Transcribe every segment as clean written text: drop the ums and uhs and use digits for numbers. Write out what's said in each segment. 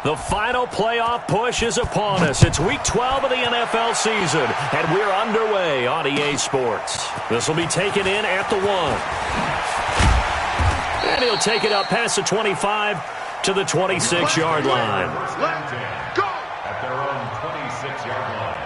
The final playoff push is upon us. It's Week 12 of the NFL season, and we're underway on EA Sports. This will be taken in at the 1. And he'll take it up past the 25 to the 26-yard line. Go! At their own 26-yard line.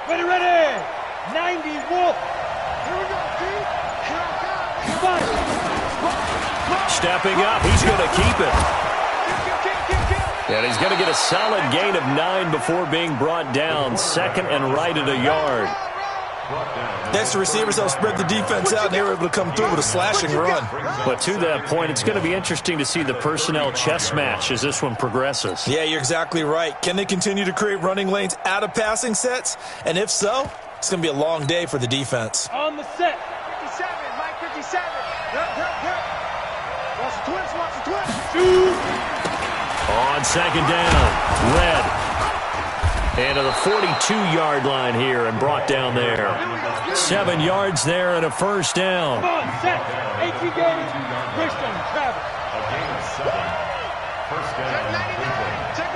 Ready! 90 Wolf! Here we go, Pete! Stepping up, he's going to keep it. And he's going to get a solid gain of 9 before being brought down. Second and right at a yard. Next, the receivers help spread the defense out, and they were able to come through with a slashing run. But to that point, it's going to be interesting to see the personnel chess match as this one progresses. Yeah, you're exactly right. Can they continue to create running lanes out of passing sets? And if so, it's going to be a long day for the defense. On the set. 57, Mike 57. Watch the twist. Shoot. On second down, Red. And to the 42-yard line here and brought down there. 7 yards there and a first down. Come on, set. AT game. Christian Travis. A gain of 7. First down. Check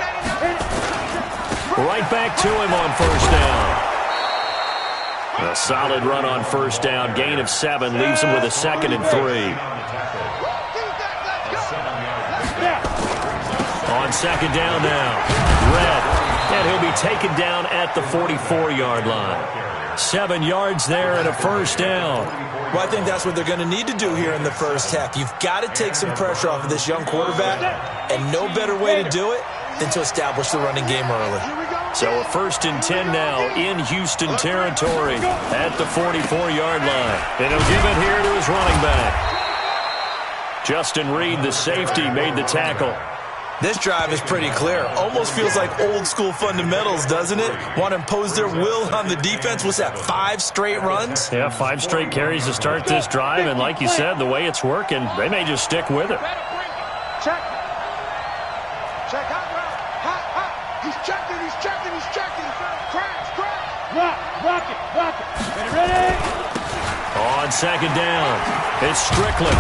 99. Right back to him on first down. A solid run on first down. Gain of 7 leaves him with a second and 3. On second down now, Red. And he'll be taken down at the 44-yard line. 7 yards there and a first down. Well, I think that's what they're going to need to do here in the first half. You've got to take some pressure off of this young quarterback, and no better way to do it than to establish the running game early. So a first and 10 now in Houston territory at the 44-yard line. And he'll give it here to his running back. Justin Reed, the safety, made the tackle. This drive is pretty clear. Almost feels like old-school fundamentals, doesn't it? Want to impose their will on the defense. What's that, 5 straight runs? Yeah, 5 straight carries to start this drive. And like you said, the way it's working, they may just stick with it. Check. Hot. He's checking. Crash. Rock it. Ready? On second down, it's Strickland.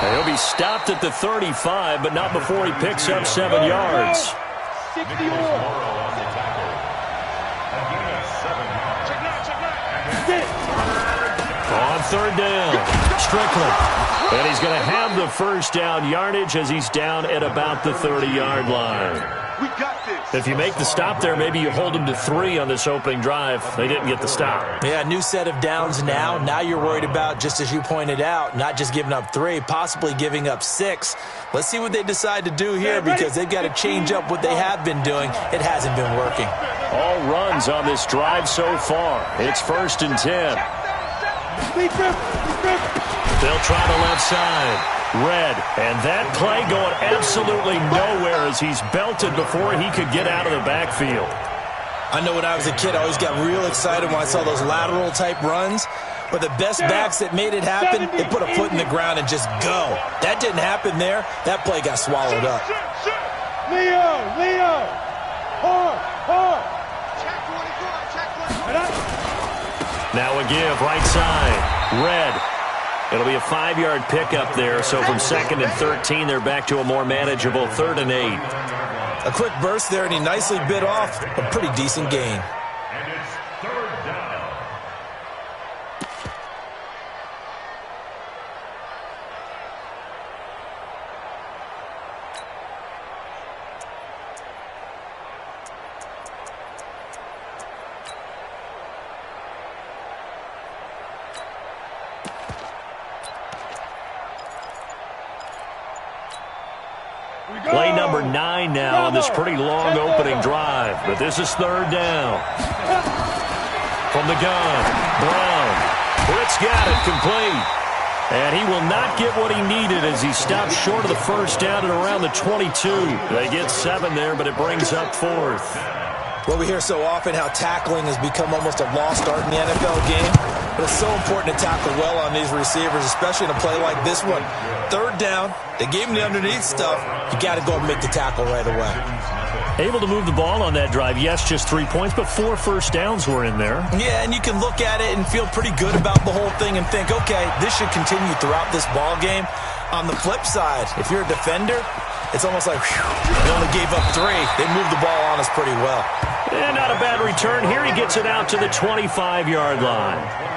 And he'll be stopped at the 35, but not before he picks up 7 yards. 60 on the tackle. A gain of 7 yards. On third down, Strickland. And he's going to have the first down yardage as he's down at about the 30-yard line. We got this. If you make the stop there, maybe you hold them to 3 on this opening drive. They didn't get the stop. Yeah, new set of downs now. Now you're worried about, just as you pointed out, not just giving up 3, possibly giving up 6. Let's see what they decide to do here because they've got to change up what they have been doing. It hasn't been working. All runs on this drive so far. It's first and 10. They'll try the left side. Red, and that play going absolutely nowhere as he's belted before he could get out of the backfield. I know when I was a kid, I always got real excited when I saw those lateral-type runs. But the best backs that made it happen, they put a foot in the ground and just go. That didn't happen there. That play got swallowed up. Leo. Hard. Check 24. Now a give, right side. Red. It'll be a 5-yard pickup there, so from 2nd and 13, they're back to a more manageable 3rd and 8. A quick burst there, and he nicely bit off a pretty decent gain. And it's 3rd down. Play number 9 now on this pretty long opening drive. But this is 3rd down. From the gun, Brown. Britt's got it complete. And he will not get what he needed as he stops short of the first down at around the 22. They get 7 there, but it brings up 4th. Well, we hear so often how tackling has become almost a lost art in the NFL game. But it's so important to tackle well on these receivers, especially in a play like this one. Third down, they gave him the underneath stuff. You got to go and make the tackle right away. Able to move the ball on that drive. Yes, just 3 points, but 4 first downs were in there. Yeah, and you can look at it and feel pretty good about the whole thing and think, okay, this should continue throughout this ball game. On the flip side, if you're a defender, it's almost like, whew, they only gave up 3. They moved the ball on us pretty well. And not a bad return. Here he gets it out to the 25-yard line.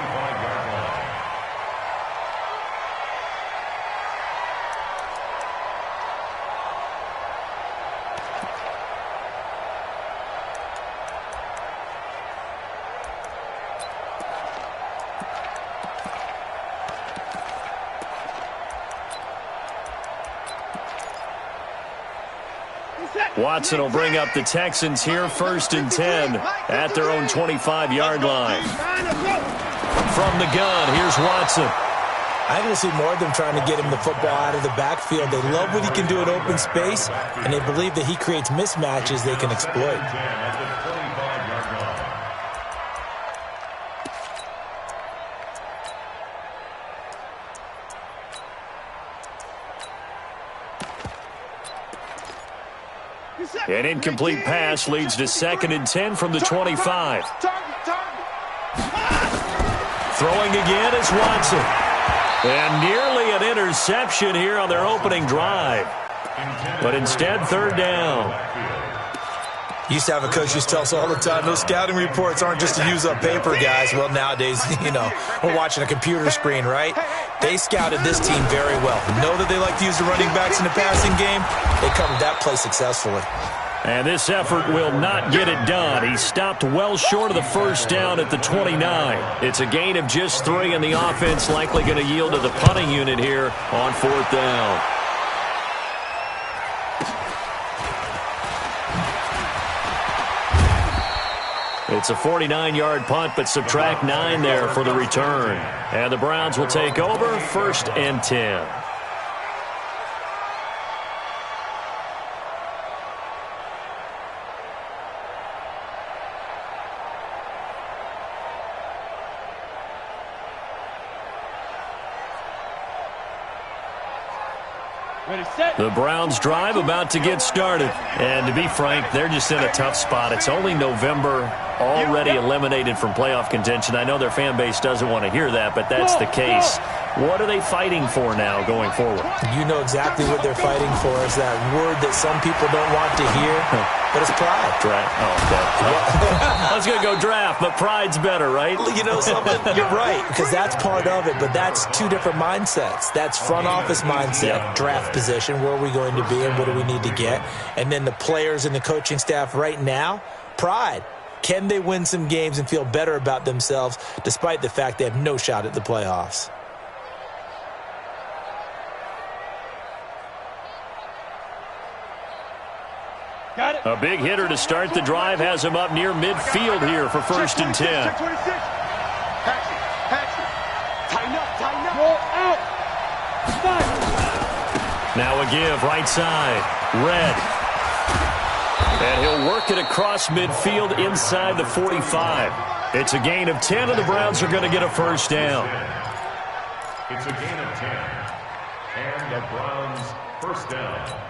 Watson will bring up the Texans here, 1st and 10 at their own 25-yard line. From the gun, here's Watson. I think we'll see more of them trying to get him the football out of the backfield. They love what he can do in open space, and they believe that he creates mismatches they can exploit. An incomplete pass leads to 2nd and 10 from the 25. Throwing again is Watson. And nearly an interception here on their opening drive. But instead, 3rd down. Used to have a coach who used to tell us all the time, those scouting reports aren't just to use up paper, guys. Well, nowadays, we're watching a computer screen, right? They scouted this team very well. Know that they like to use the running backs in the passing game. They covered that play successfully. And this effort will not get it done. He stopped well short of the 1st down at the 29. It's a gain of just 3, and the offense likely going to yield to the punting unit here on 4th down. It's a 49-yard punt, but subtract 9 there for the return. And the Browns will take over, 1st and 10. The Browns drive about to get started. And to be frank, they're just in a tough spot. It's only November, already eliminated from playoff contention. I know their fan base doesn't want to hear that, but that's the case. What are they fighting for now going forward? You know exactly what they're fighting for. Is that word that some people don't want to hear, but it's pride. Draft. Oh, okay. I was going to go draft, but pride's better, right? You know something? You're right, because that's part of it, but that's 2 different mindsets. That's front office mindset, draft position, where are we going to be and what do we need to get? And then the players and the coaching staff right now, pride. Can they win some games and feel better about themselves despite the fact they have no shot at the playoffs? Got it. A big hitter to start the drive has him up near midfield here for 1st and 10. Pass it. Tighten up. Roll out. Stop. Now a give, right side. Red. And he'll work it across midfield inside the 45. It's a gain of 10, and the Browns are going to get a 1st down. It's a gain of 10. And the Browns 1st down.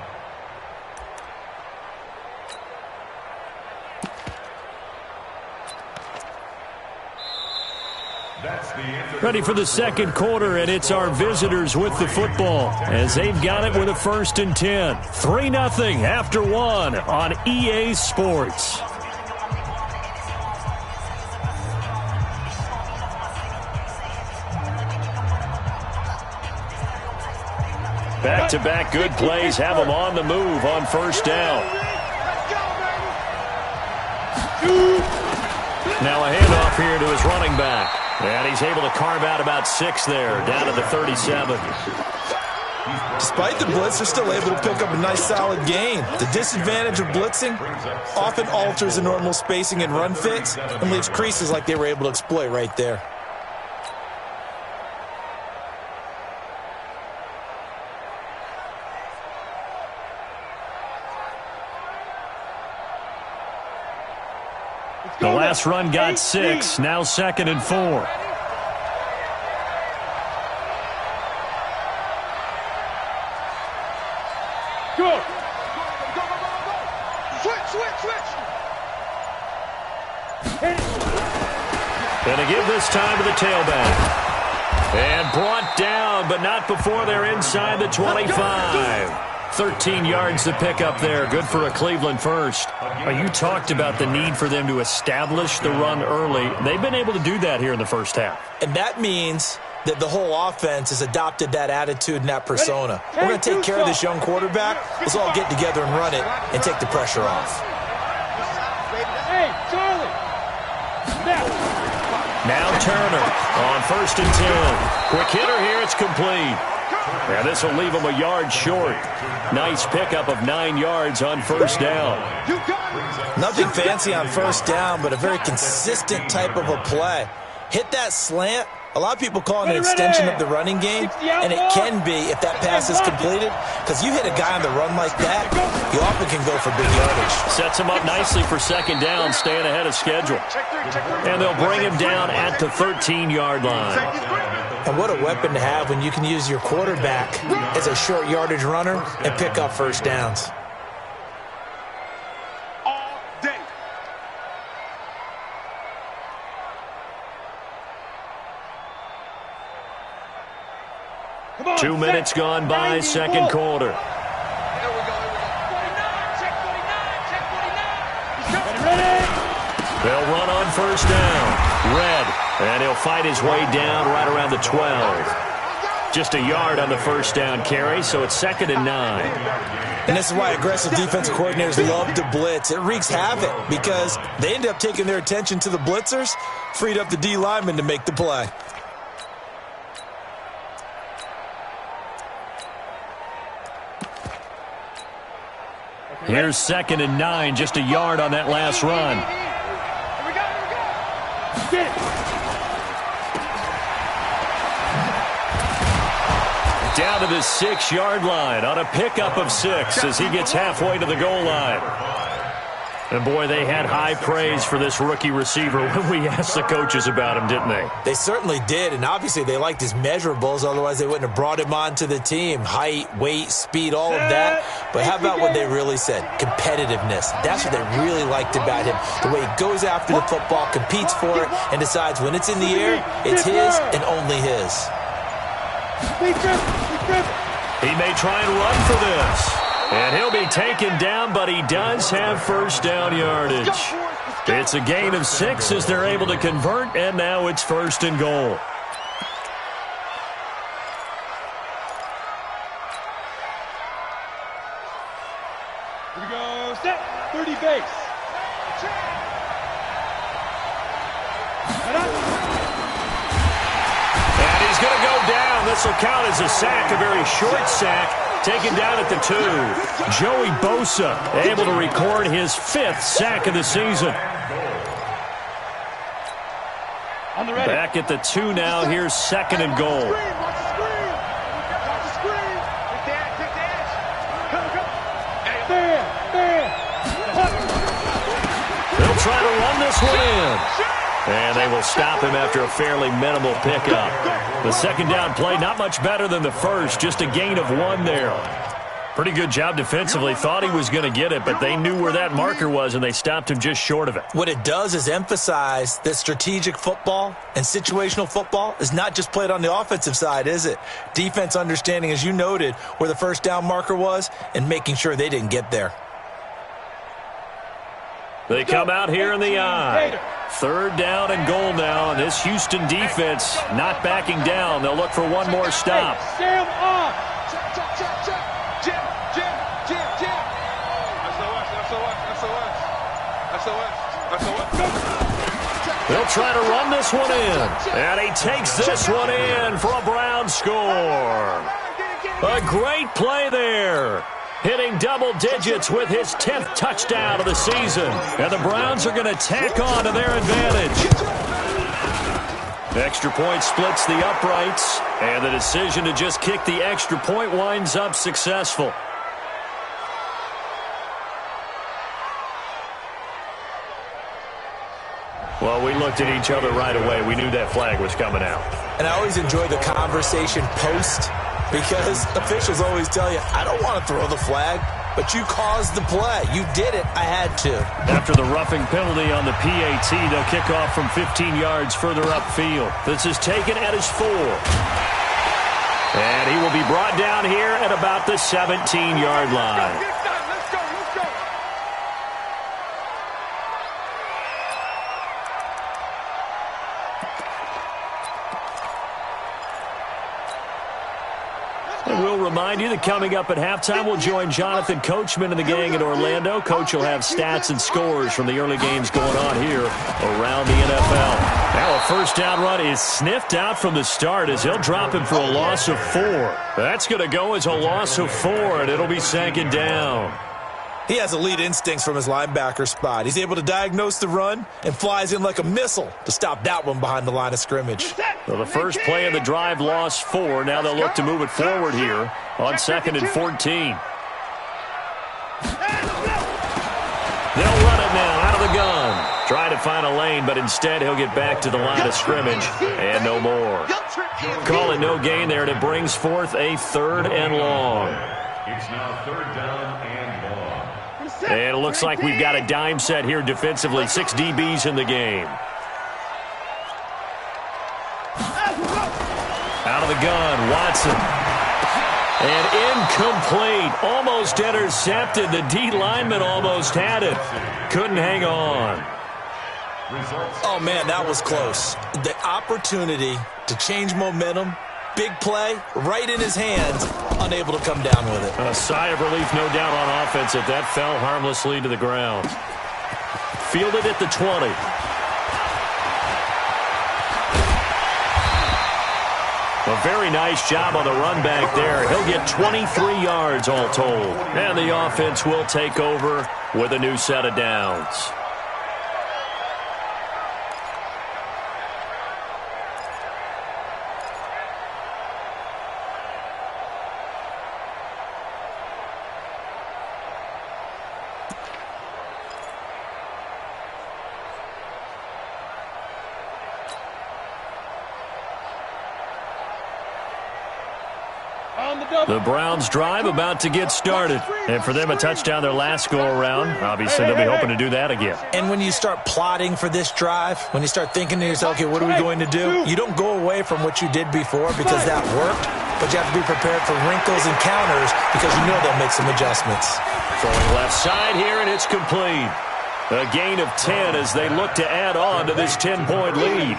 Ready for the 2nd quarter, and it's our visitors with the football as they've got it with a 1st and 10. 3-0 after 1 on EA Sports. Back-to-back good plays have them on the move on 1st down. Now a handoff here to his running back. And he's able to carve out about 6 there, down to the 37. Despite the blitz, they're still able to pick up a nice solid gain. The disadvantage of blitzing often alters the normal spacing and run fits and leaves creases like they were able to exploit right there. The last run got 6. Now 2nd and 4. Go. Switch. Going to give this time to the tailback. And brought down, but not before they're inside the 25. 13 yards to pick up there. Good for a Cleveland first. You talked about the need for them to establish the run early. They've been able to do that here in the first half. And that means that the whole offense has adopted that attitude and that persona. We're going to take care of this young quarterback. Let's all get together and run it and take the pressure off. Hey, Charlie. Now Turner on 1st and 10. Quick hitter here. It's complete. And this will leave him a yard short. Nice pickup of 9 yards on 1st down. Nothing fancy on 1st down, but a very consistent type of a play. Hit that slant. A lot of people call it an extension of the running game, and it can be if that pass is completed, because you hit a guy on the run like that, you often can go for big yardage. Sets him up nicely for 2nd down, staying ahead of schedule. And they'll bring him down at the 13-yard line. And what a weapon to have when you can use your quarterback as a short yardage runner and pick up 1st downs. On, 2 minutes gone by, 2nd quarter. They'll run on 1st down. Red, and he'll fight his way down right around the 12. Just a yard on the 1st down carry, so it's 2nd and 9. And this is why aggressive defensive coordinators love to blitz. It wreaks havoc because they end up taking their attention to the blitzers, freed up the D lineman to make the play. Here's 2nd and 9, just a yard on that last run. Down to the 6-yard line on a pickup of 6 as he gets halfway to the goal line. And, boy, they had high praise for this rookie receiver when we asked the coaches about him, didn't they? They certainly did, and obviously they liked his measurables. Otherwise, they wouldn't have brought him onto the team. Height, weight, speed, all of that. But how about what they really said? Competitiveness. That's what they really liked about him. The way he goes after the football, competes for it, and decides when it's in the air, it's his and only his. He may try and run for this. And he'll be taken down, but he does have 1st down yardage. It's a gain of 6 as they're able to convert, and now it's 1st and goal. Here we go, set, 30 base. And he's going to go down. This will count as a sack, a very short sack. Taken down at the 2. Joey Bosa able to record his 5th sack of the season. Back at the 2 now. Here's 2nd and goal. They'll try to run this one in. And they will stop him after a fairly minimal pickup. The 2nd down play, not much better than the first, just a gain of 1 there. Pretty good job defensively. Thought he was going to get it, but they knew where that marker was, and they stopped him just short of it. What it does is emphasize that strategic football and situational football is not just played on the offensive side, is it? Defense understanding, as you noted, where the 1st down marker was and making sure they didn't get there. They come out here in the eye. 3rd down and goal now, and this Houston defense not backing down. They'll look for one more stop. Stay him off. They'll try to run this one in, and he takes this one in for a Brown score. A great play there. Hitting double digits with his 10th touchdown of the season. And the Browns are going to tack on to their advantage. Extra point splits the uprights, and the decision to just kick the extra point winds up successful. Well, we looked at each other right away. We knew that flag was coming out. And I always enjoy the conversation post because officials always tell you, I don't want to throw the flag, but you caused the play. You did it. I had to. After the roughing penalty on the PAT, they'll kick off from 15 yards further upfield. This is taken at his 4. And he will be brought down here at about the 17-yard line. And we'll remind you that coming up at halftime, we'll join Jonathan Coachman and the gang in Orlando. Coach will have stats and scores from the early games going on here around the NFL. Now a first down run is sniffed out from the start as he'll drop him for a loss of 4. That's going to go as a loss of 4, and it'll be second down. He has elite instincts from his linebacker spot. He's able to diagnose the run and flies in like a missile to stop that one behind the line of scrimmage. So the first play of the drive lost 4. Now they'll look to move it forward here on 2nd and 14. They'll run it now out of the gun. Try to find a lane, but instead he'll get back to the line of scrimmage and no more. Call it no gain there, and it brings forth a 3rd and long. It's now 3rd down and long. And it looks like we've got a dime set here defensively. 6 DBs in the game. Out of the gun, Watson. And incomplete. Almost intercepted. The D lineman almost had it. Couldn't hang on. Oh, man, that was close. The opportunity to change momentum, big play, right in his hands, unable to come down with it. A sigh of relief, no doubt, on offense if that fell harmlessly to the ground. Fielded at the 20. A very nice job on the run back there. He'll get 23 yards all told. And the offense will take over with a new set of downs. The Browns drive about to get started. And for them, a touchdown their last go-around. Obviously, they'll be hoping to do that again. And when you start plotting for this drive, when you start thinking to yourself, okay, what are we going to do? You don't go away from what you did before because that worked, but you have to be prepared for wrinkles and counters because you know they'll make some adjustments. Throwing left side here, and it's complete. A gain of 10 as they look to add on to this 10-point lead.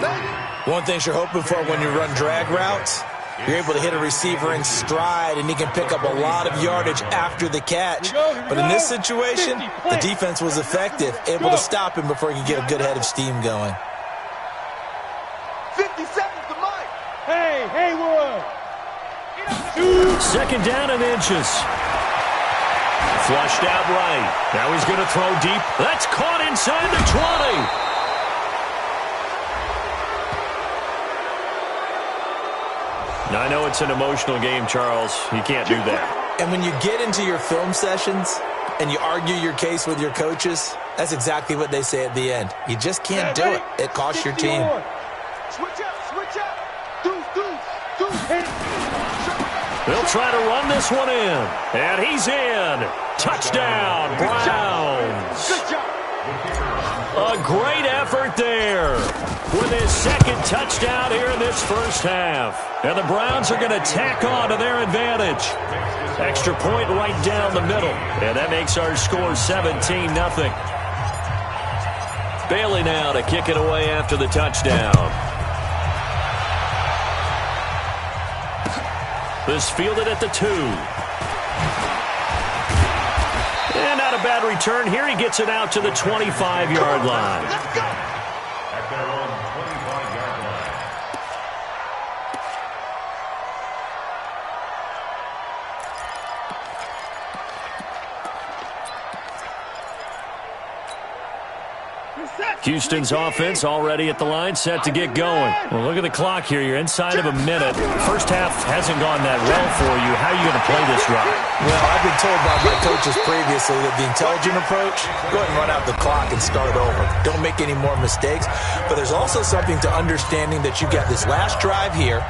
One thing you're hoping for when you run drag routes, you're able to hit a receiver in stride, and he can pick up a lot of yardage after the catch. But in this situation, the defense was effective, able to stop him before he could get a good head of steam going. 50 seconds to Mike. Hey, Haywood. 2nd down and inches. Flushed out right. Now he's going to throw deep. That's caught inside the 20. Now, I know it's an emotional game, Charles. You can't do that. And when you get into your film sessions and you argue your case with your coaches, that's exactly what they say at the end. You just can't do it. It costs your team. Switch up, switch up. Deuce. They'll try to run this one in. And he's in. Touchdown, Browns. Good job. A great effort there with his 2nd touchdown here in this first half. And the Browns are going to tack on to their advantage. Extra point right down the middle. And that makes our score 17-0. Bailey now to kick it away after the touchdown. This fielded at the 2. And not a bad return here. He gets it out to the 25-yard line. Let's go. At their own 25-yard line. Houston's offense already at the line, set to get going. Well, look at the clock here. You're inside of a minute. First half hasn't gone that well for you. How are you going to play this drive? Well, I've been told by my coaches previously that the intelligent approach, go ahead and run out the clock and start over. Don't make any more mistakes. But there's also something to understanding that you got this last drive here.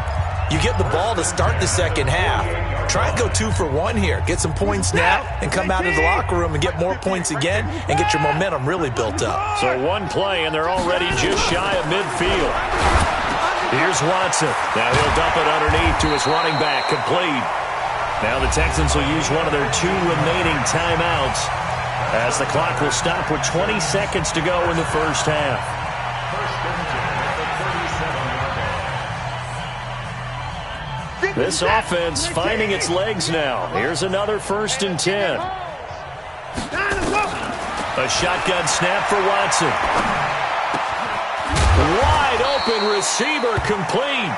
You get the ball to start the second half. Try and go 2 for 1 here. Get some points now and come out of the locker room and get more points again and get your momentum really built up. So one play, and they're already just shy of midfield. Here's Watson. Now he'll dump it underneath to his running back. Complete. Now the Texans will use one of their 2 remaining timeouts as the clock will stop with 20 seconds to go in the first half. This offense finding its legs now. Here's another 1st and 10. A shotgun snap for Watson. Wide open receiver, complete.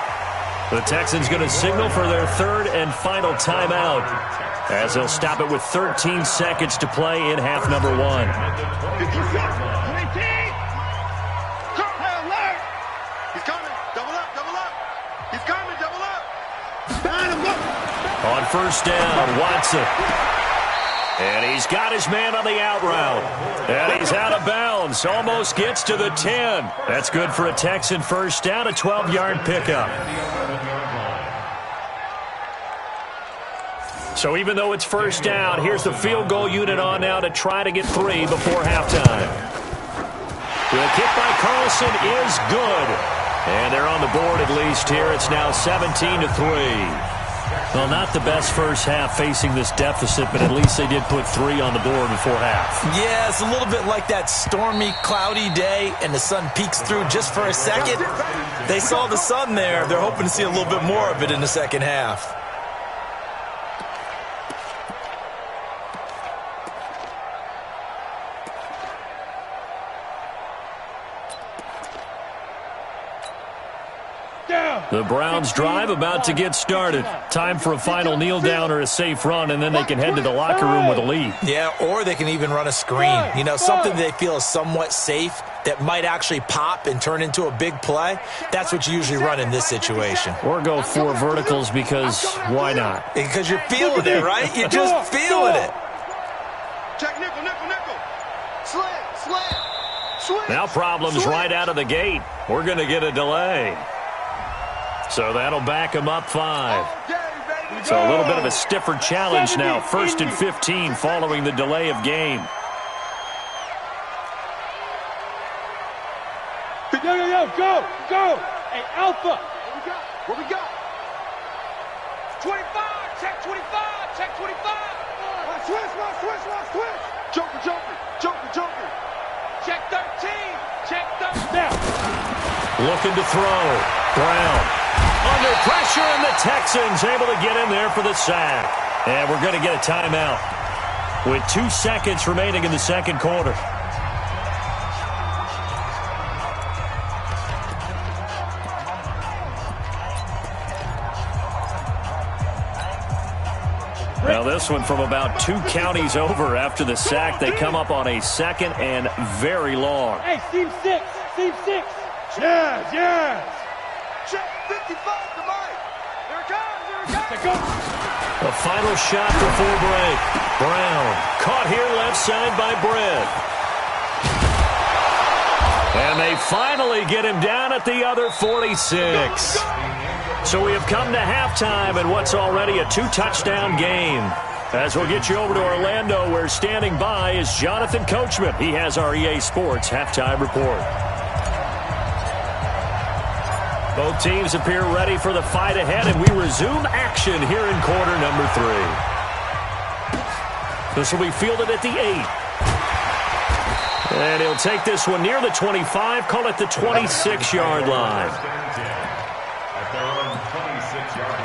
The Texans going to signal for their 3rd and final timeout as they'll stop it with 13 seconds to play in half number 1. He's coming. Double up, double up. He's coming, double up. On 1st down, Watson. And he's got his man on the out route. And he's out of bounds. Almost gets to the 10. That's good for a Texan 1st down, a 12-yard pickup. So even though it's 1st down, here's the field goal unit on now to try to get 3 before halftime. The kick by Carlson is good. And they're on the board at least here. It's now 17-3. Well, not the best first half facing this deficit, but at least they did put 3 on the board before half. Yeah, it's a little bit like that stormy, cloudy day, and the sun peeks through just for a second. They saw the sun there. They're hoping to see a little bit more of it in the second half. The Browns drive about to get started. Time for a final kneel down or a safe run, and then they can head to the locker room with a lead. Yeah, or they can even run a screen. You know, something they feel is somewhat safe that might actually pop and turn into a big play. That's what you usually run in this situation. Or go 4 verticals because why not? Because you're feeling it, right? You're just feeling it. Check nickel, nickel, nickel. Slam, slam. Switch. Now problems right out of the gate. We're going to get a delay. So that'll back them up 5. So a little bit of a stiffer challenge now. 1st and 15 following the delay of game. Yo, go. Hey, Alpha. What we got? 25, check 25. Switch. Joker. Check 13, check 13. Now. Looking to throw. Brown. Under pressure, and the Texans able to get in there for the sack. And we're going to get a timeout with 2 seconds remaining in the second quarter. Now this one from about 2 counties over after the sack. They come up on a 2nd and very long. Hey, team 6. Yes. Check 55 to Mike. There it comes. Go. A final shot before break. Brown caught here left side by Britt. And they finally get him down at the other 46. So we have come to halftime in what's already a 2-touchdown game. As we'll get you over to Orlando, where standing by is Jonathan Coachman. He has our EA Sports halftime report. Both teams appear ready for the fight ahead, and we resume action here in quarter number 3. This will be fielded at the 8. And he'll take this one near the 25, call it the 26-yard line. At their own 26-yard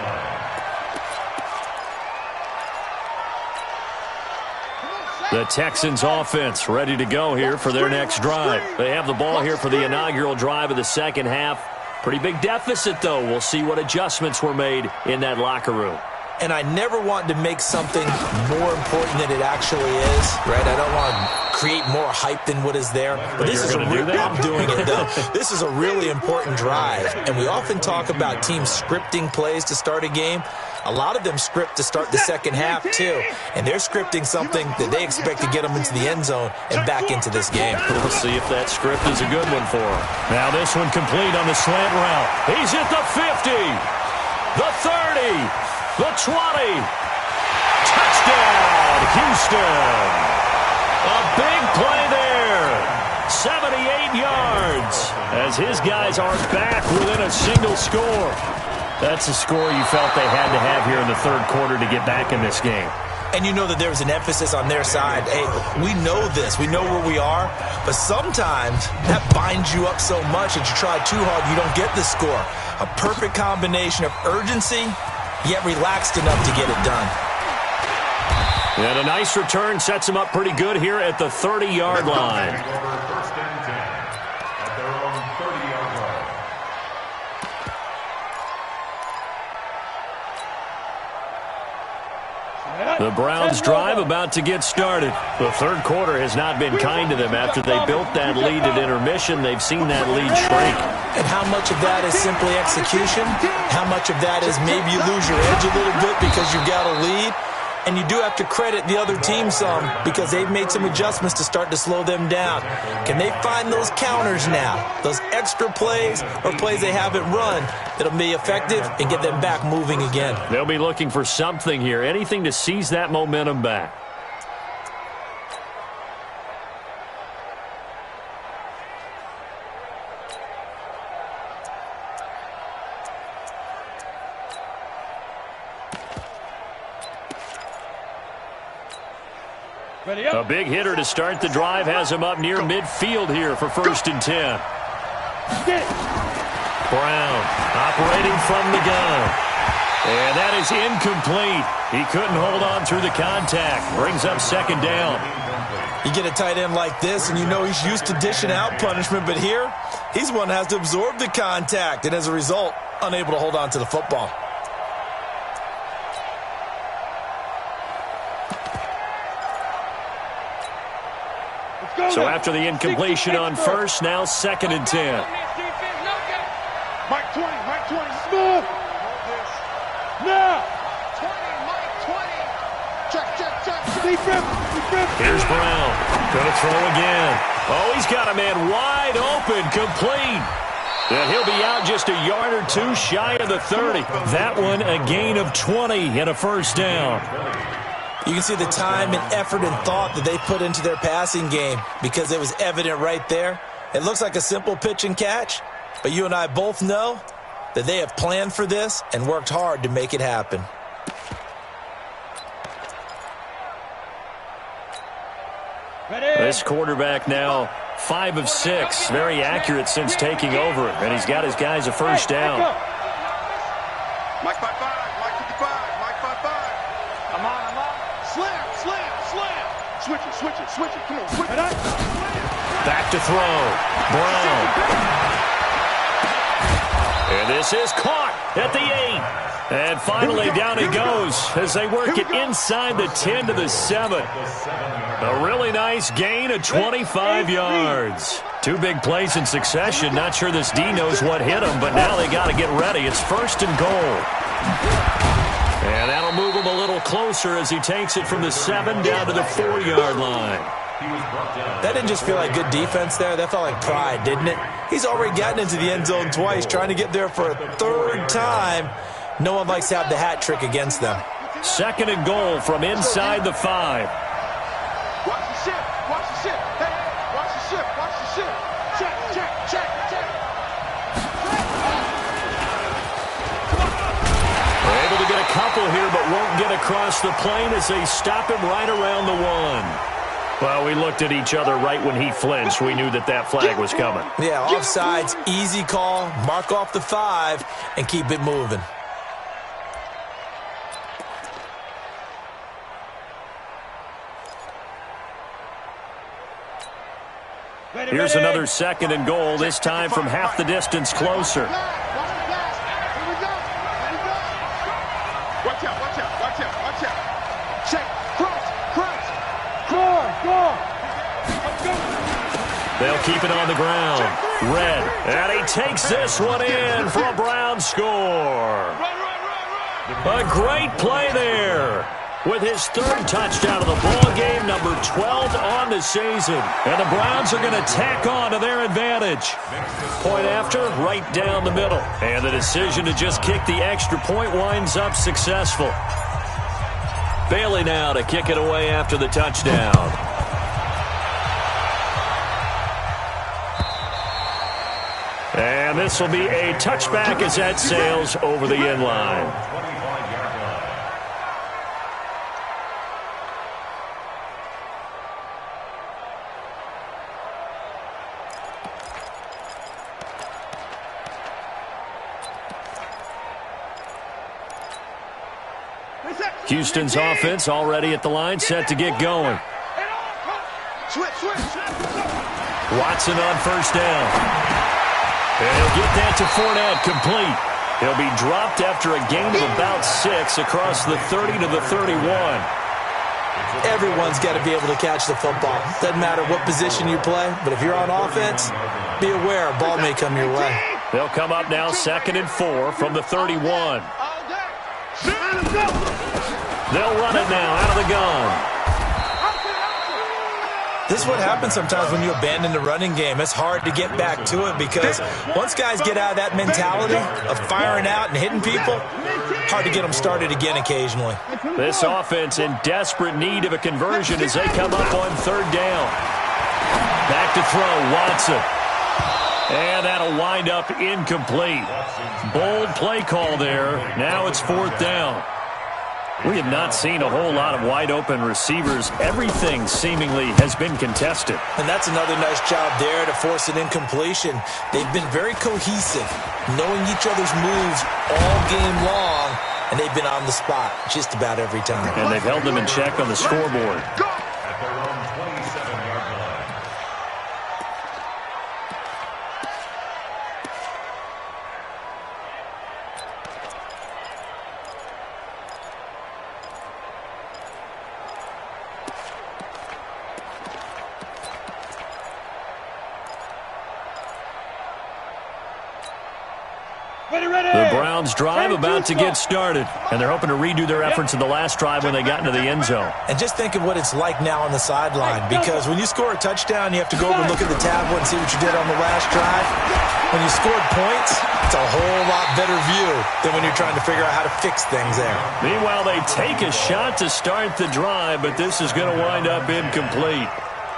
line. The Texans offense ready to go here for their next drive. They have the ball here for the inaugural drive of the second half. Pretty big deficit, though. We'll see what adjustments were made in that locker room. And I never want to make something more important than it actually is, right? I don't want to create more hype than what is there. But this is I'm doing it, though. This is a really important drive. And we often talk about teams scripting plays to start a game. A lot of them script to start the second half, too. And they're scripting something that they expect to get them into the end zone and back into this game. We'll see if that script is a good one for him. Now this one complete on the slant route. He's at the 50, the 30, the 20. Touchdown, Houston. A big play there. 78 yards as his guys are back within a single score. That's a score you felt they had to have here in the third quarter to get back in this game. And you know that there's an emphasis on their side. Hey, we know this. We know where we are. But sometimes that binds you up so much that you try too hard, you don't get the score. A perfect combination of urgency, yet relaxed enough to get it done. And a nice return sets him up pretty good here at the 30-yard line. First and 10 at their own 30-yard line. The Browns drive about to get started. The third quarter has not been kind to them after they built that lead at intermission. They've seen that lead shrink. And how much of that is simply execution? How much of that is maybe you lose your edge a little bit because you've got a lead? And you do have to credit the other team some because they've made some adjustments to start to slow them down. Can they find those counters now, those extra plays or plays they haven't run that'll be effective and get them back moving again? They'll be looking for something here, anything to seize that momentum back. A big hitter to start the drive has him up near midfield here for first and 10. Brown operating from the gun. And that is incomplete. He couldn't hold on through the contact. Brings up second down. You get a tight end like this, and you know he's used to dishing out punishment, but here, he's one that has to absorb the contact, and as a result, unable to hold on to the football. So after the incompletion on first, now second and 10. Mike 20, Mike 20, smooth. Now. 20, Mike 20. Check. Deep rip. Here's Brown. Gonna throw again. Oh, he's got a man wide open, complete. And he'll be out just a yard or two shy of the 30. That one a gain of 20 and a first down. You can see the time and effort and thought that they put into their passing game because it was evident right there. It looks like a simple pitch and catch, but you and I both know that they have planned for this and worked hard to make it happen. This quarterback now 5 of 6, very accurate since taking over, and he's got his guys a first down. Mike 55, Mike 55, Mike 55. I'm on. Slam. Switch it. Come on, switch it. Back to throw. Brown. And this is caught at the 8. And finally down he goes as they work it inside the 10 to the 7. A really nice gain of 25 yards. 2 big plays in succession. Not sure this D knows what hit him, but now they got to get ready. It's first and goal. And that'll move him a little closer as he takes it from the 7 down to the 4-yard line. That didn't just feel like good defense there. That felt like pride, didn't it? He's already gotten into the end zone twice, trying to get there for a 3rd time. No one likes to have the hat trick against them. Second and goal from inside the 5. Watch the ship. Hey, watch the ship. Check. They're able to get a couple here, but won't get across the plane as they stop him right around the 1. Well, we looked at each other right when he flinched. We knew that flag was coming. Yeah, offsides, easy call, mark off the 5, and keep it moving. Here's another second and goal, this time from half the distance closer. Watch out. They'll keep it on the ground. Red. And he takes this one in for a Browns score. A great play there. With his third touchdown of the ball game, number 12 on the season. And the Browns are going to tack on to their advantage. Point after, right down the middle. And the decision to just kick the extra point winds up successful. Bailey now to kick it away after the touchdown. And this will be a touchback as that sails over the end line. Houston's offense already at the line, set to get going. Watson on first down. And he'll get that to Fournette, complete. He'll be dropped after a gain of about 6 across the 30 to the 31. Everyone's got to be able to catch the football. Doesn't matter what position you play, but if you're on offense, be aware a ball may come your way. They'll come up now 2nd and 4 from the 31. They'll run it now out of the gun. This is what happens sometimes when you abandon the running game. It's hard to get back to it because once guys get out of that mentality of firing out and hitting people, hard to get them started again occasionally. This offense in desperate need of a conversion as they come up on 3rd down. Back to throw, Watson. And that'll wind up incomplete. Bold play call there. Now it's 4th down. We have not seen a whole lot of wide-open receivers. Everything seemingly has been contested. And that's another nice job there to force an incompletion. They've been very cohesive, knowing each other's moves all game long, and they've been on the spot just about every time. And they've held them in check on the scoreboard. At their own 27-yard line. The Browns drive about to get started, and they're hoping to redo their efforts in the last drive when they got into the end zone. And just think of what it's like now on the sideline, because when you score a touchdown, you have to go over and look at the tablet and see what you did on the last drive. When you scored points, it's a whole lot better view than when you're trying to figure out how to fix things there. Meanwhile, they take a shot to start the drive, but this is going to wind up incomplete.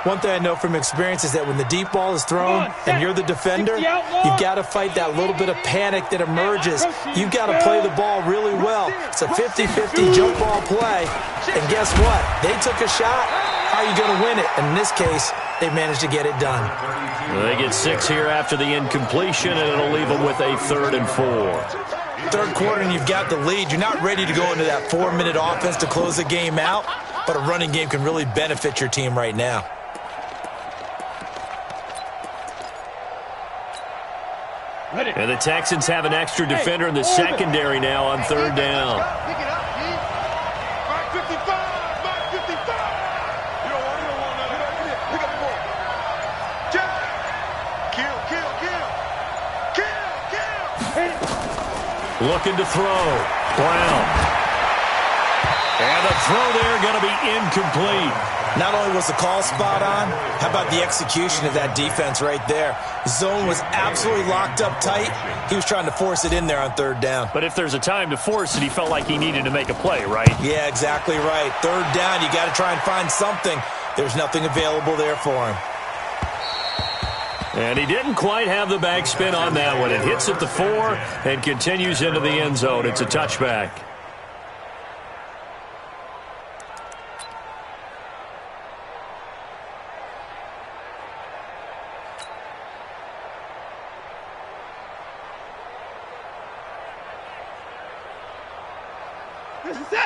One thing I know from experience is that when the deep ball is thrown and you're the defender, you've got to fight that little bit of panic that emerges. You've got to play the ball really well. It's a 50-50 jump ball play. And guess what? They took a shot. How are you going to win it? And in this case, they managed to get it done. They get 6 here after the incompletion, and it'll leave them with a 3rd and 4. Third quarter and you've got the lead. You're not ready to go into that 4-minute offense to close the game out, but a running game can really benefit your team right now. And the Texans have an extra defender in the secondary now on 3rd down. Pick it up, Pete. Mark 55, Mark 55. You don't want that. Pick up the ball. Jump. Kill. Looking to throw. Brown. And the throw there going to be incomplete. Not only was the call spot on, how about the execution of that defense right there? Zone was absolutely locked up tight. He was trying to force it in there on 3rd down. But if there's a time to force it, he felt like he needed to make a play, right? Yeah, exactly right. 3rd down, you got to try and find something. There's nothing available there for him. And he didn't quite have the backspin on that one. It hits at the 4 and continues into the end zone. It's a touchback.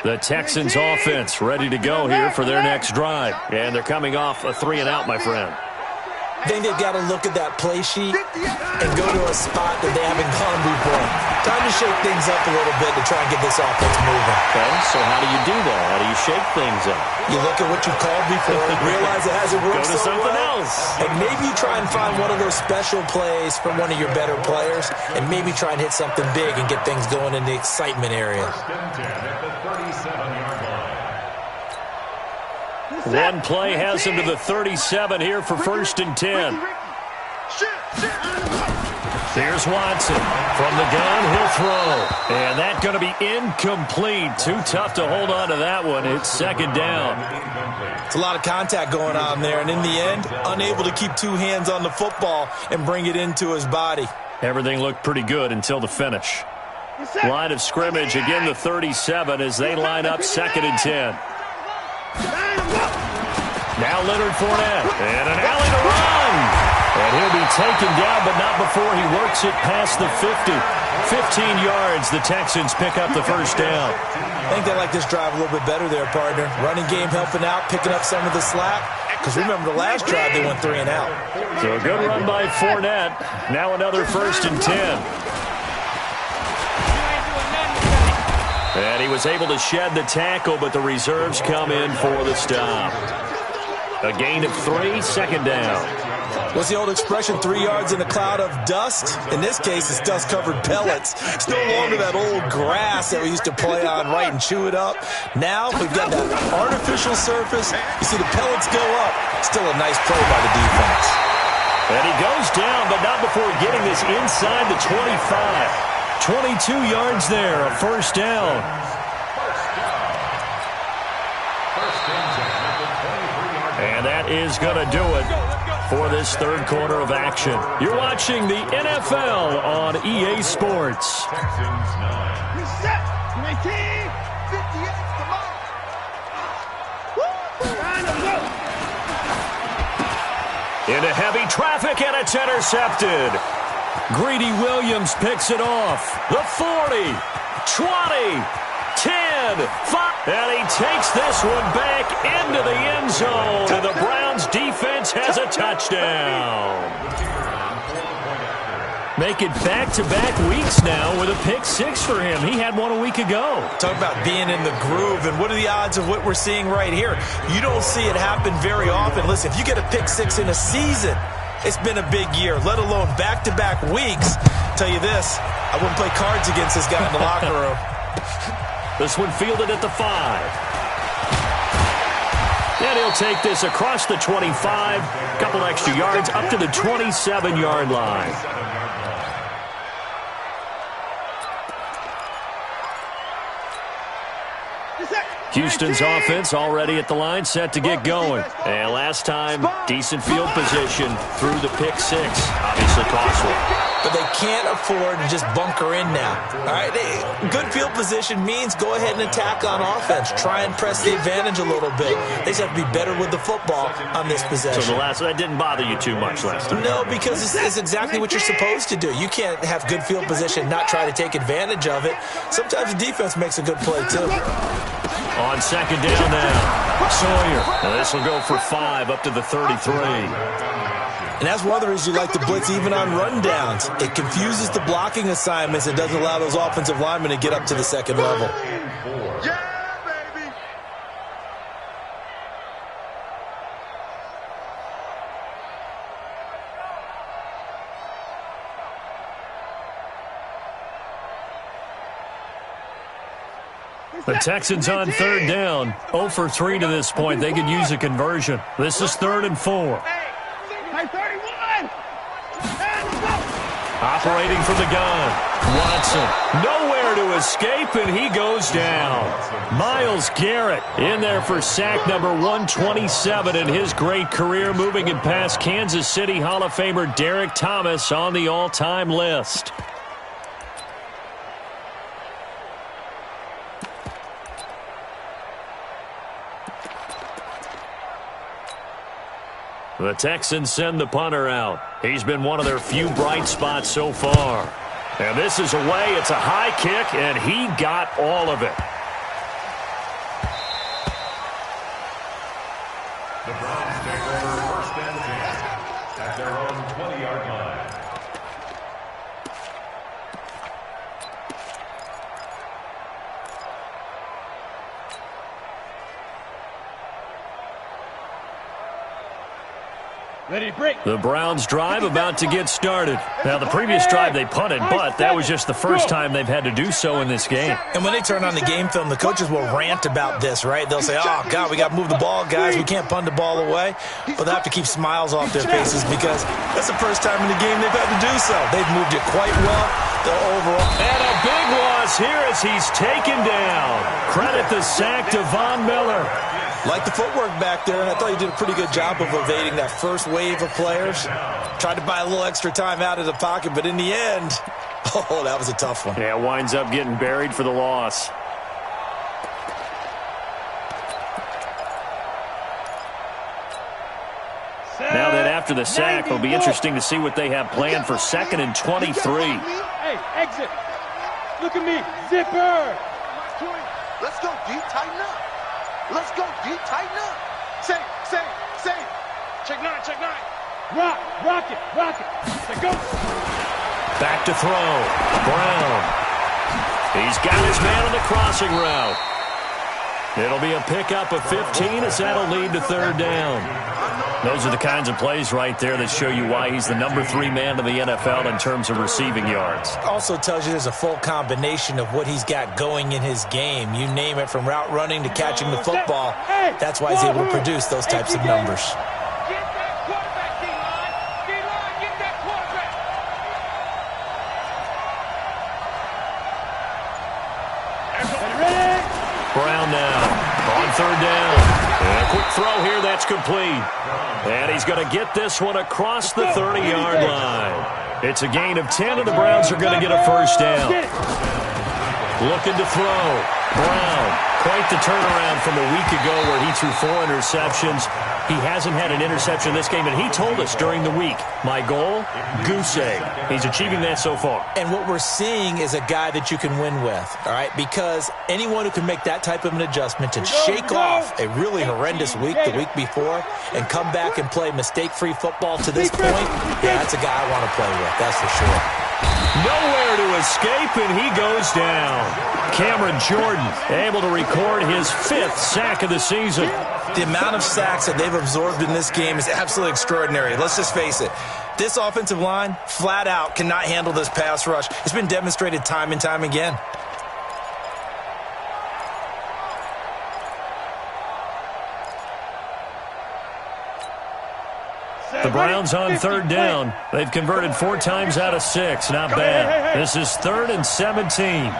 The Texans offense ready to go here for their next drive. And they're coming off a 3-and-out, my friend. I think they've got to look at that play sheet and go to a spot that they haven't gone before. Time to shake things up a little bit to try and get this offense moving. Okay, so how do you do that? How do you shake things up? You look at what you've called before, realize it hasn't worked Go to so something well. else. And maybe you try and find one of those special plays from one of your better players, and maybe try and hit something big and get things going in the excitement area. First and 10 at the 37-yard line. One play has him to the 37 here for first and 10. Here's Watson. From the gun, he'll throw. And that's going to be incomplete. Too tough to hold on to that one. It's second down. It's a lot of contact going on there, and in the end, unable to keep two hands on the football and bring it into his body. Everything looked pretty good until the finish. Line of scrimmage, again the 37 as they line up second and 10. Now Leonard Fournette, and an alley to run. And he'll be taken down, but not before he works it past the 50. 15 yards, the Texans pick up the first down. I think they like this drive a little bit better there, partner. Running game helping out, picking up some of the slack. Because remember, the last drive they went 3 and out. So a good run by Fournette. Now another first and 10. And he was able to shed the tackle, but the reserves come in for the stop. A gain of 3, second down. What's the old expression, 3 yards in a cloud of dust? In this case, it's dust-covered pellets. It's no longer that old grass that we used to play on, right, and chew it up. Now we've got that artificial surface. You see the pellets go up. Still a nice play by the defense. And he goes down, but not before getting this inside the 25. 22 yards there, a first down. And that is going to do it for this third quarter of action. You're watching the NFL on EA Sports. Texans 9. Reset. 19. 58. Come on. Into heavy traffic, and it's intercepted. Greedy Williams picks it off. The 40, 20, 10, 5. And he takes this one back into the end zone. And the Browns defense has a touchdown. Make it back-to-back weeks now with a pick 6 for him. He had one a week ago. Talk about being in the groove, and what are the odds of what we're seeing right here? You don't see it happen very often. Listen, if you get a pick 6 in a season, it's been a big year, let alone back-to-back weeks. Tell you this, I wouldn't play cards against this guy in the locker room. This one fielded at the 5. And he'll take this across the 25. Couple extra yards up to the 27-yard line. Houston's offense already at the line, set to get going. And last time, decent field position through the pick 6. Obviously costly. But they can't afford to just bunker in now. All right, good field position means go ahead and attack on offense. Try and press the advantage a little bit. They just have to be better with the football on this possession. So that didn't bother you too much last time? No, because it's exactly what you're supposed to do. You can't have good field position, not try to take advantage of it. Sometimes the defense makes a good play, too. On second down now, Sawyer. Now this will go for 5 up to the 33. And that's one of the reasons you like to blitz even on rundowns. It confuses the blocking assignments and doesn't allow those offensive linemen to get up to the second level. Yeah, baby. The Texans on third down. 0 for 3 to this point. They could use a conversion. This is 3rd and 4. Hey, 31. Operating from the gun. Watson. Nowhere to escape, and he goes down. Myles Garrett in there for sack number 127 in his great career, moving it past Kansas City Hall of Famer Derek Thomas on the all-time list. The Texans send the punter out. He's been one of their few bright spots so far. And this is away. It's a high kick, and he got all of it. The Browns take over first and 10 at their own 20-yard line. Ready, break. The Browns drive about to get started. Now, the previous drive they punted, but that was just the first time they've had to do so in this game. And when they turn on the game film, the coaches will rant about this, right? They'll say, oh, God, we got to move the ball, guys. We can't punt the ball away. But they'll have to keep smiles off their faces because that's the first time in the game they've had to do so. They've moved it quite well. Overall. And a big loss here as he's taken down. Credit the sack to Von Miller. Like the footwork back there, and I thought he did a pretty good job of evading that first wave of players. Tried to buy a little extra time out of the pocket, but in the end, oh, that was a tough one. Yeah, winds up getting buried for the loss. Now that after the sack, it'll be interesting to see what they have planned for 2nd and 23. Hey, exit. Look at me. Zipper. Let's go, D. Tighten up. Let's go, D. Tighten up. Say. Check nine. Rock it. Let's go. Back to throw. Brown. He's got his man on the crossing route. It'll be a pickup of 15 as that'll lead to 3rd down. Those are the kinds of plays right there that show you why he's the number 3 man in the NFL in terms of receiving yards. Also tells you there's a full combination of what he's got going in his game. You name it, from route running to catching the football. That's why he's able to produce those types of numbers. Get that quarterback, D-line. Get that quarterback. Ready? Brown now on 3rd down. And a quick throw here, that's complete. And he's going to get this one across the 30-yard line. It's a gain of 10, and the Browns are going to get a 1st down. Looking to throw. Brown, quite the turnaround from a week ago where he threw 4 interceptions. He hasn't had an interception this game, and he told us during the week, my goal, goose egg. He's achieving that so far. And what we're seeing is a guy that you can win with, all right? Because anyone who can make that type of an adjustment and shake off a really horrendous week the week before and come back and play mistake-free football to this point, yeah, that's a guy I want to play with, that's for sure. Nowhere to escape, and he goes down. Cameron Jordan able to record his 5th sack of the season. The amount of sacks that they've absorbed in this game is absolutely extraordinary. Let's just face it. This offensive line, flat out, cannot handle this pass rush. It's been demonstrated time and time again. The Browns on 3rd down. They've converted 4 times out of 6. Not bad. This is 3rd and 17.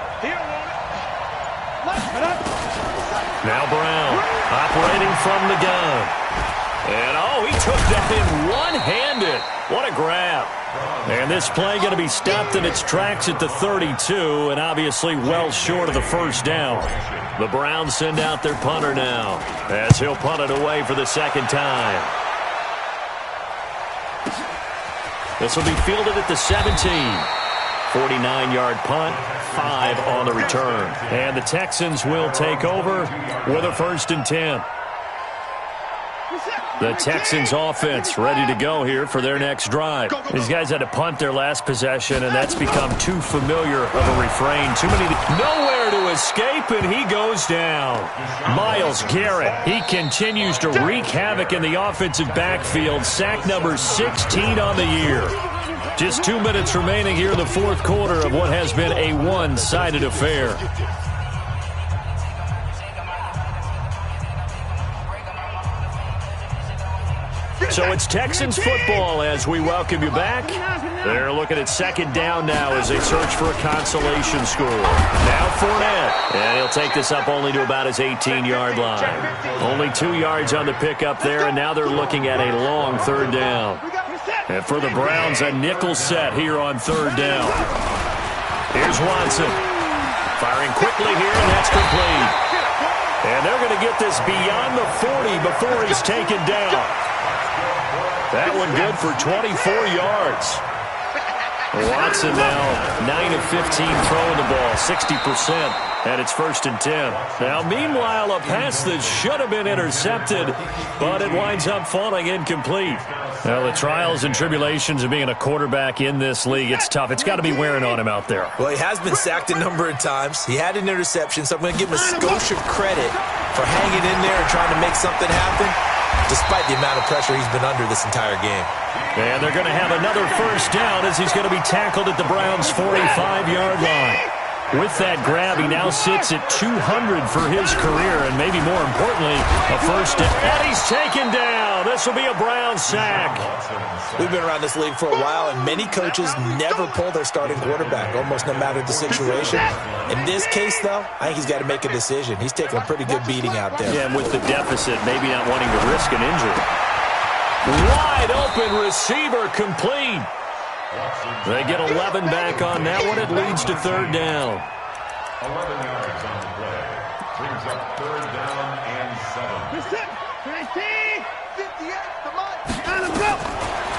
Now Brown operating from the gun. And, oh, he took that in one-handed. What a grab. And this play going to be stopped in its tracks at the 32, and obviously well short of the 1st down. The Browns send out their punter now as he'll punt it away for the 2nd time. This will be fielded at the 17. 49-yard punt, 5 on the return. And the Texans will take over with a 1st and 10. The Texans offense ready to go here for their next drive. These guys had to punt their last possession, and that's become too familiar of a refrain. Too many. Nowhere to escape, and he goes down. Myles Garrett, he continues to wreak havoc in the offensive backfield. Sack number 16 on the year. Just 2 minutes remaining here in the 4th quarter of what has been a one-sided affair. So it's Texans football as we welcome you back. They're looking at 2nd down now as they search for a consolation score. Now Fournette, and he'll take this up only to about his 18-yard line. Only 2 yards on the pickup there, and now they're looking at a long 3rd down. And for the Browns, a nickel set here on 3rd down. Here's Watson. Firing quickly here, and that's complete. And they're going to get this beyond the 40 before he's taken down. That one good for 24 yards. Watson now 9 of 15 throwing the ball, 60%, and it's 1st and 10. Now, meanwhile, a pass that should have been intercepted, but it winds up falling incomplete. Now, the trials and tribulations of being a quarterback in this league, it's tough. It's got to be wearing on him out there. Well, he has been sacked a number of times. He had an interception, so I'm going to give him a skosh of credit for hanging in there and trying to make something happen. despite the amount of pressure he's been under this entire game. And they're going to have another first down as he's going to be tackled at the Browns' 45-yard line. With that grab, he now sits at 200 for his career, and maybe more importantly, a first down. And he's taken down. This will be a Brown sack. We've been around this league for a while, and many coaches never pull their starting quarterback, almost no matter the situation. In this case, though, I think he's got to make a decision. He's taking a pretty good beating out there. Yeah, and with the deficit, maybe not wanting to risk an injury. Wide open receiver complete. They get 11 back on that one. It leads to third down. 11 yards on the play. Brings up third down and 7.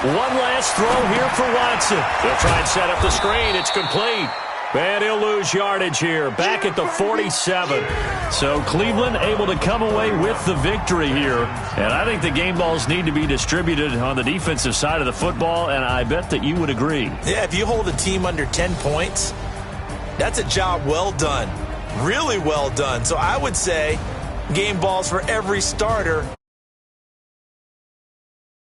One last throw here for Watson. They'll try and set up the screen. It's complete. And he'll lose yardage here. Back at the 47. So Cleveland able to come away with the victory here. And I think the game balls need to be distributed on the defensive side of the football, and I bet that you would agree. Yeah, if you hold a team under 10 points, that's a job well done. Really well done. So I would say game balls for every starter.